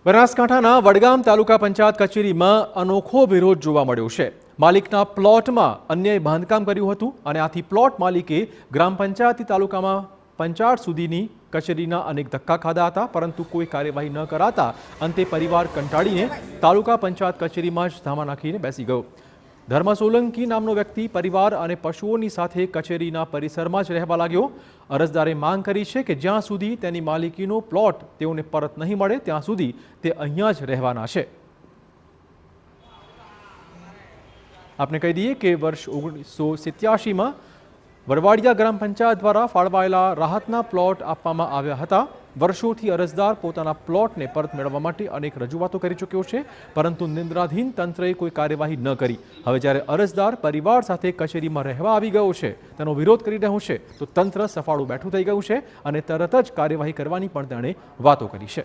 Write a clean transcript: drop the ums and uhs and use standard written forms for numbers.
બનાસકાંઠાના વડગામ તાલુકા પંચાયત કચેરીમાં અનોખો વિરોધ જોવા મળ્યો છે। માલિકના પ્લોટમાં અન્યાયી બાંધકામ કર્યું હતું અને આથી પ્લોટ માલિકે ગ્રામ પંચાયતી તાલુકામાં પંચાયત સુધીની કચેરીના અનેક ધક્કા ખાધા હતા, પરંતુ કોઈ કાર્યવાહી ન કરાતા અંતે પરિવાર કંટાળીને તાલુકા પંચાયત કચેરીમાં જ ધામા નાખીને બેસી ગયો। ધર્મ સોલંકી નામનો વ્યક્તિ પરિવાર અને પશુઓની સાથે કચેરીના પરિસરમાં જ રહેવા લાગ્યો। અરજદારે માંગ કરી છે કે જ્યાં સુધી તેની માલિકીનો પ્લોટ તેઓને પરત નહીં મળે ત્યાં સુધી તે અહીંયા જ રહેવાના છે। આપને કહી દઈએ કે વર્ષ 1987માં વરવાડિયા ગ્રામ પંચાયત દ્વારા ફાળવાયેલા રાહતના પ્લોટ આપવામાં આવ્યા હતા। વર્ષોથી અરજદાર પોતાના પ્લોટને પરત મેળવવા માટે અનેક રજૂઆતો કરી ચૂક્યો છે, પરંતુ નિંદ્રાધીન તંત્રએ કોઈ કાર્યવાહી ન કરી। હવે જ્યારે અરજદાર પરિવાર સાથે કચેરીમાં રહેવા આવી ગયો છે, તેનો વિરોધ કરી રહ્યો છે, તો તંત્ર સફાળું બેઠું થઈ ગયું છે અને તરત જ કાર્યવાહી કરવાની પણ તેણે વાતો કરી છે।